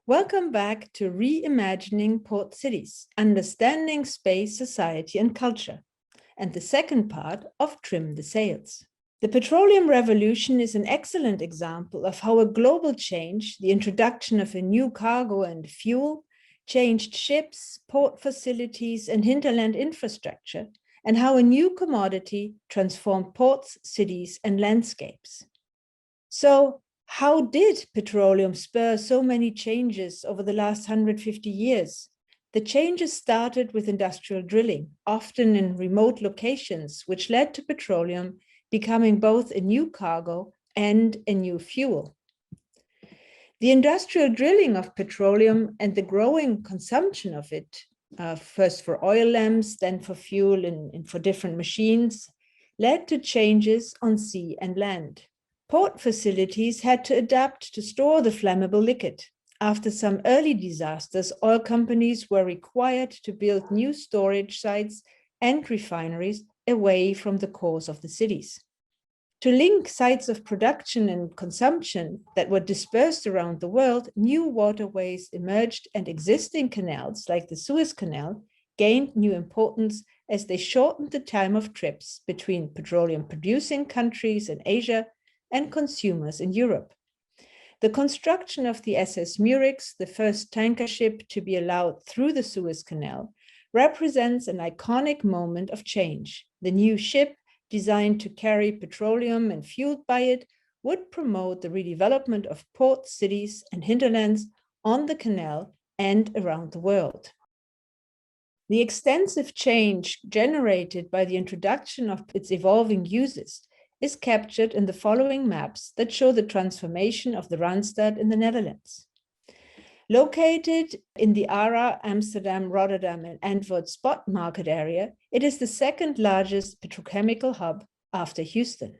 Welcome back to Reimagining Port Cities, Understanding Space, Society and Culture, and the second part of Trim the Sails. The petroleum revolution is an excellent example of how a global change, the introduction of a new cargo and fuel, changed ships, port facilities, and hinterland infrastructure, and how a new commodity transformed ports, cities, and landscapes. So, how did petroleum spur so many changes over the last 150 years? The changes started with industrial drilling, often in remote locations, which led to petroleum becoming both a new cargo and a new fuel. The industrial drilling of petroleum and the growing consumption of it, first for oil lamps, then for fuel and for different machines, led to changes on sea and land. Port facilities had to adapt to store the flammable liquid. After some early disasters, oil companies were required to build new storage sites and refineries away from the cores of the cities. To link sites of production and consumption that were dispersed around the world, new waterways emerged, and existing canals, like the Suez Canal, gained new importance as they shortened the time of trips between petroleum-producing countries in Asia and consumers in Europe. The construction of the SS Murex, the first tanker ship to be allowed through the Suez Canal, represents an iconic moment of change. The new ship, designed to carry petroleum and fueled by it, would promote the redevelopment of ports, cities, and hinterlands on the canal and around the world. The extensive change generated by the introduction of its evolving uses is captured in the following maps that show the transformation of the Randstad in the Netherlands. Located in the ARA, Amsterdam, Rotterdam, and Antwerp spot market area, it is the second largest petrochemical hub after Houston.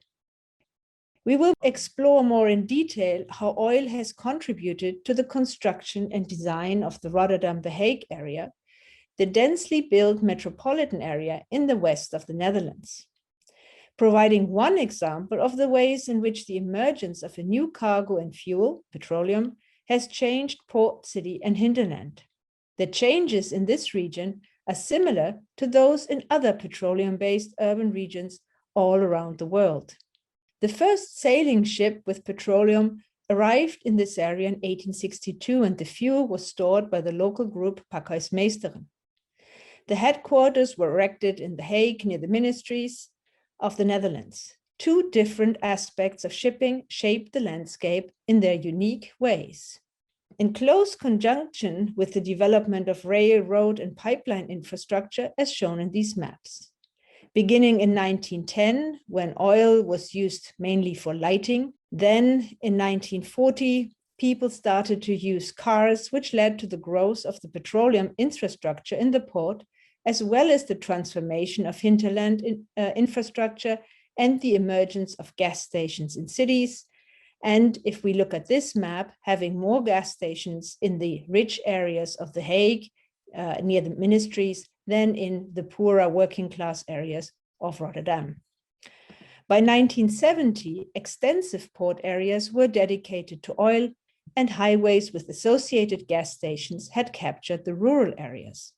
We will explore more in detail how oil has contributed to the construction and design of the Rotterdam-The Hague area, the densely built metropolitan area in the west of the Netherlands, providing one example of the ways in which the emergence of a new cargo and fuel, petroleum, has changed port, city, and hinterland. The changes in this region are similar to those in other petroleum-based urban regions all around the world. The first sailing ship with petroleum arrived in this area in 1862, and the fuel was stored by the local group Pakhuis Meesteren. The headquarters were erected in The Hague near the ministries of the Netherlands. Two different aspects of shipping shaped the landscape in their unique ways. In close conjunction with the development of rail, road, and pipeline infrastructure, as shown in these maps. Beginning in 1910, when oil was used mainly for lighting, then in 1940, people started to use cars, which led to the growth of the petroleum infrastructure in the port, as well as the transformation of hinterland infrastructure and the emergence of gas stations in cities. And if we look at this map, having more gas stations in the rich areas of The Hague, near the ministries, than in the poorer working class areas of Rotterdam. By 1970, extensive port areas were dedicated to oil, and highways with associated gas stations had captured the rural areas.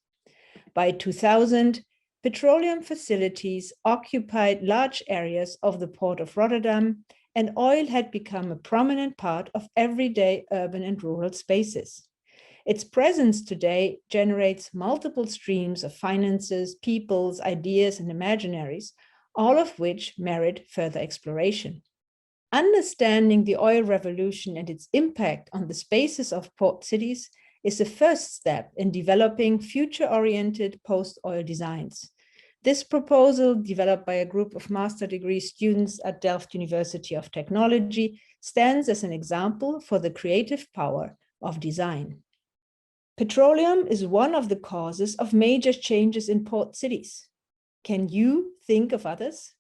By 2000, petroleum facilities occupied large areas of the port of Rotterdam, and oil had become a prominent part of everyday urban and rural spaces. Its presence today generates multiple streams of finances, peoples, ideas, and imaginaries, all of which merit further exploration. Understanding the oil revolution and its impact on the spaces of port cities is the first step in developing future-oriented post-oil designs. This proposal, developed by a group of master degree students at Delft University of Technology, stands as an example for the creative power of design. Petroleum is one of the causes of major changes in port cities. Can you think of others?